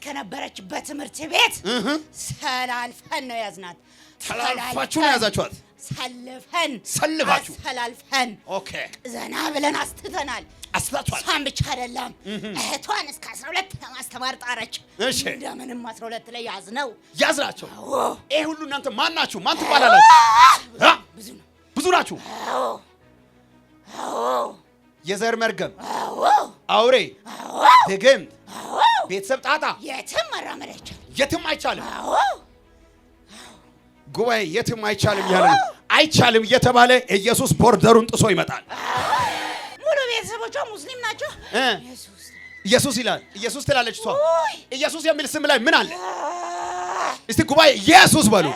ከነበረችበት ትምህርት ቤት ሰላልፈን ነው ያዝናት። ሰላልፋችሁ ነው ያዛችኋት? ሰልፋችሁ ሰላልፈን ኦኬ ዘና ብለን አስተተናል። አስላቷል። ሳም ብቻ አይደለም እህቷን እስከ 12 ለማስተማር ጣረች። እሺ እንደምንም 12 ላይ ያዝናቸው። ይሄ ሁሉ እናንተ ማን ናችሁ? ማን ትባላላችሁ? ብዙ ናችሁ። የዘር መርገም፣ አውሬ፣ ድግምት፣ ቤተሰብ ጣጣ የትም መራመድ አይቻልም። የትም አይቻልም። ጉባኤ የትም አይቻልም ያለ አይቻልም እየተባለ ኢየሱስ ቦርደሩን ጥሶ ይመጣል። ሙሉ ቤተሰቦቿ ሙስሊም ናቸው። ኢየሱስ ይላል። ኢየሱስ ትላለች እሷ። ኢየሱስ የሚል ስም ላይ ምን አለ? እስቲ ጉባኤ ኢየሱስ በሉ።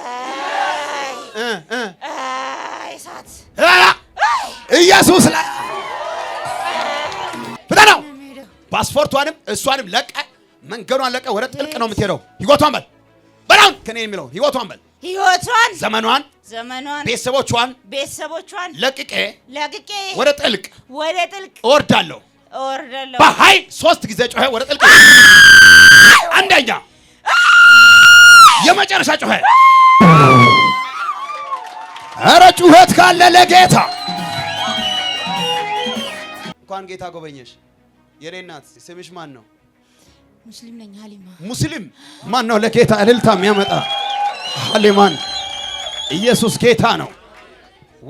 እሳት ኢየሱስ ላይ ፍታው። ፓስፖርቷንም እሷንም ለቀ መንገዷን ለቀ ወደ ጥልቅ ነው የምትሄደው። ህይወቷን በል በላውን ከኔ የሚለው ህይወቷን በል ህይወቷን ዘመኗን ቤተሰቦቿን ለቅቄ ወደ ጥልቅ እወርዳለሁ። በኃይል 3 ጊዜ ጮኸ። ወደ ጥልቅ አንደኛ የመጨረሻ ጮኸ። ኧረ ጩኸት ካለ ለጌታ እንኳን ጌታ ጎበኘሽ። የኔ እናት ስምሽ ማን ነው? ሙስሊም ነኝ። ሀሊማ ሙስሊም ማን ነው? ለጌታ እልልታ የሚያመጣ ሀሊማን ኢየሱስ ጌታ ነው።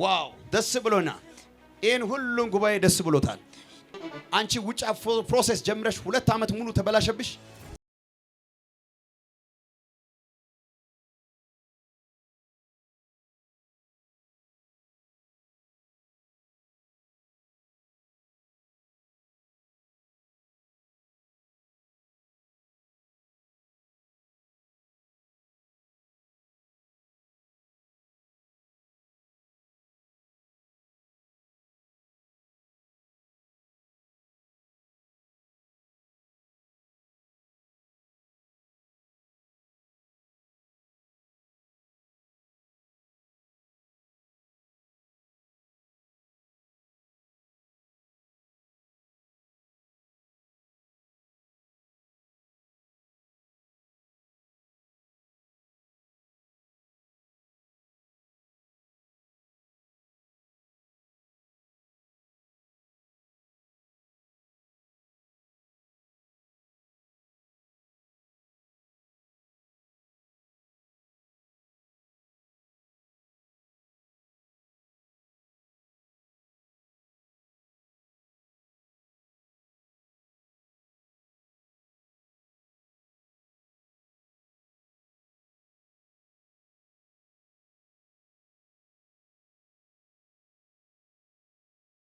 ዋው ደስ ብሎና ይሄን ሁሉም ጉባኤ ደስ ብሎታል። አንቺ ውጭ ፕሮሰስ ጀምረሽ 2 ዓመት ሙሉ ተበላሸብሽ።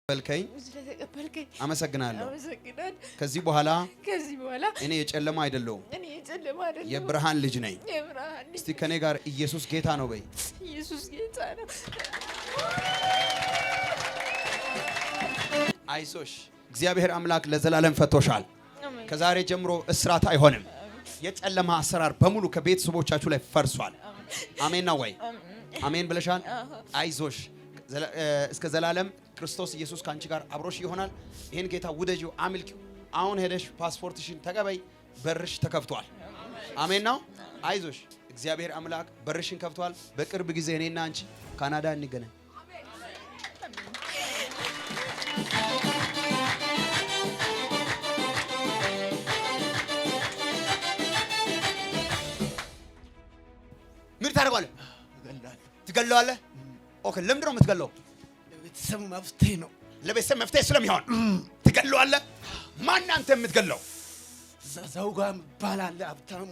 በልከኝ አመሰግናለሁ። ከዚህ በኋላ እኔ የጨለማ አይደለሁም የብርሃን ልጅ ነኝ። እስቲ ከኔ ጋር ኢየሱስ ጌታ ነው በይ። ኢየሱስ ጌታ ነው። አይዞሽ እግዚአብሔር አምላክ ለዘላለም ፈቶሻል። ከዛሬ ጀምሮ እስራት አይሆንም። የጨለማ አሰራር በሙሉ ከቤተሰቦቻችሁ ላይ ፈርሷል። አሜን ነው ወይ? አሜን ብለሻል። አይዞሽ እስከ ዘላለም ክርስቶስ ኢየሱስ ካንቺ ጋር አብሮሽ ይሆናል። ይሄን ጌታ ውደጂው፣ አምልኪው። አሁን ሄደሽ ፓስፖርትሽን ተቀበይ። በርሽ ተከፍቷል። አሜን ነው። አይዞሽ እግዚአብሔር አምላክ በርሽን ከፍቷል። በቅርብ ጊዜ እኔና አንቺ ካናዳ እንገናኝ። ምን ታደርጋለህ? ትገለዋለህ? ኦኬ ለምንድን ነው የምትገለው? ለቤተሰብ መፍትሄ ነው። ለቤተሰብ መፍትሄ ስለሚሆን ትገለዋለህ። ማን አንተ የምትገለው? ዘውጋ ይባላል። ሀብታሙ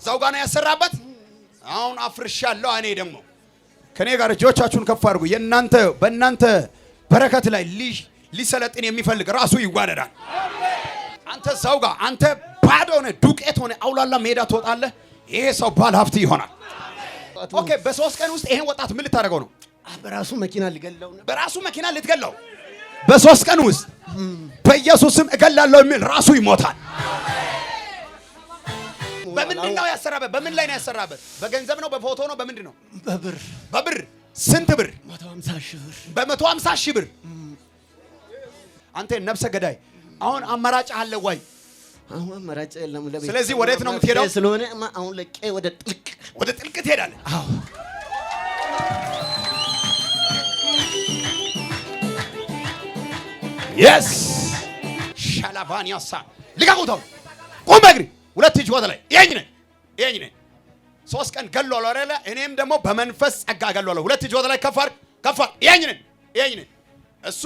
ዘውጋ ነው ያሰራበት። አሁን አፍርሻለሁ። እኔ ደግሞ ከኔ ጋር እጆቻችሁን ከፍ አድርጉ። በእናንተ በረከት ላይ ሊሰለጥን የሚፈልግ ራሱ ይዋደዳል። አንተ ዘውጋ፣ አንተ ባዶ ሆነ ዱቄት ሆነ አውላላ ሜዳ ትወጣለህ። ይሄ ሰው ባለ ሀብት ይሆናል። ኦኬ በ3 ቀን ውስጥ ይሄን ወጣት ምን ልታደርገው ነው? በራሱ መኪና ሊገለው ነው። በራሱ መኪና ልትገለው? በ3 ቀን ውስጥ በኢየሱስም እገላለሁ የሚል ራሱ ይሞታል። በምንድን ነው ያሰራበት? በምን ላይ ነው ያሰራበት? በገንዘብ ነው? በፎቶ ነው? በምንድን ነው? በብር። ስንት ብር? 150 ሺህ ብር። በ150 ሺህ ብር። አንተ ነፍሰ ገዳይ አሁን አማራጭ አለ ወይ? አሁን መራጫ የለም ለቤት። ስለዚህ ወዴት ነው የምትሄደው? ስለሆነ አሁን ለቄ ወደ ጥልቅ ትሄዳለህ። አዎ የስ ሻላቫኒያሳ ልቀቁታው። ቁም በእግሪ ሁለት እጅ ወደ ላይ ይሄኝ ነኝ 3 ቀን ገሏል አይደለ? እኔም ደግሞ በመንፈስ ጸጋ ገሏል። ሁለት እጅ ወደ ላይ ከፍ አድርግ። ይሄኝ ነኝ እሱ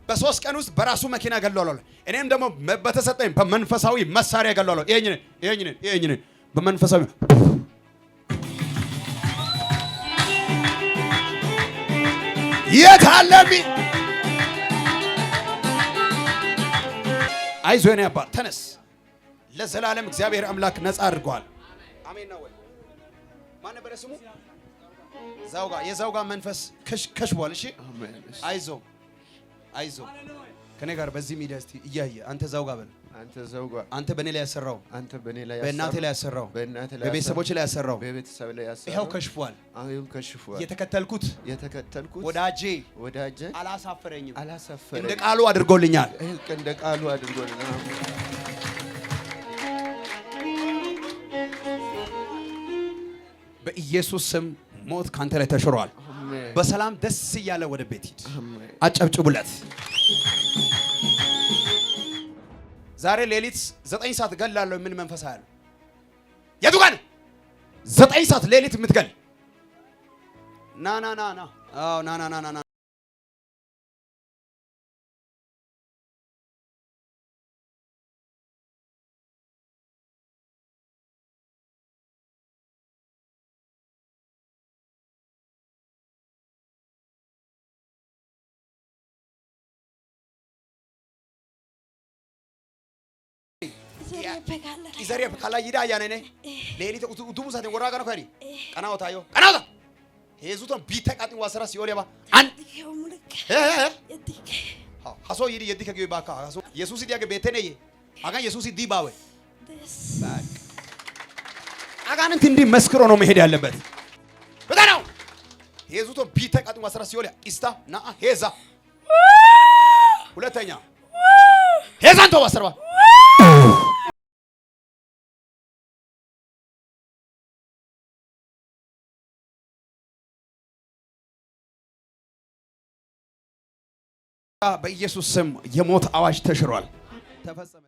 በ3 ቀን ውስጥ በራሱ መኪና ገሏል። እኔም ደግሞ በተሰጠኝ በመንፈሳዊ መሳሪያ ገሏል። ይሄኝ ነኝ በመንፈሳዊ የታለሚ አይዞህ የኔ አባት ተነስ። ለዘላለም እግዚአብሔር አምላክ ነፃ አድርጓል። አሜን ነው ወይ? ማን ነበር ስሙ? የዛውጋ መንፈስ ከሽቧል። እሺ አይዞህ ከኔ ጋር በዚህ ሚዲያ እስቲ እያየ አንተ ዛውጋ በል። አንተ በእኔ ላይ ያሰራው፣ በእናቴ ላይ ያሰራው፣ በቤተሰቦች ላይ ያሰራው ይኸው ከሽፏል። የተከተልኩት ወዳጄ አላሳፈረኝም። እንደ ቃሉ አድርጎልኛል። በኢየሱስ ስም ሞት ካንተ ላይ ተሽሯል። በሰላም ደስ እያለ ወደ ቤት ሂድ። አጨብጭቡለት። ዛሬ ሌሊት 9 ሰዓት ገላለሁ። ምን መንፈስ አያለሁ? የቱ ጋር 9 ሰዓት ሌሊት የምትገል ና አዎ ና ኢዘሪያ በካላ ይዳ ያነኔ ሌሊት ኡቱሙ ሳተ ወራጋ ነው ከሪ ቀናው ታዮ ቀናው ሄዙቶን ቢተቃጥ ዋሰራ ሲኦል ያባ አን ሀሶ ይዲ የዲከ ገይ ባካ ሀሶ ኢየሱስ ዲያገ ቤተነየ አጋ ኢየሱስ ዲባዌ አጋንንት እንዲህ መስክሮ ነው መሄድ ያለበት። በታናው ሄዙቶን ቢተቃጥ ዋሰራ ሲኦል ኢስታ ና ሄዛ ሁለተኛ ሄዛንቶ ዋሰርባ በኢየሱስ ስም የሞት አዋጅ ተሽሯል፣ ተፈጸመ።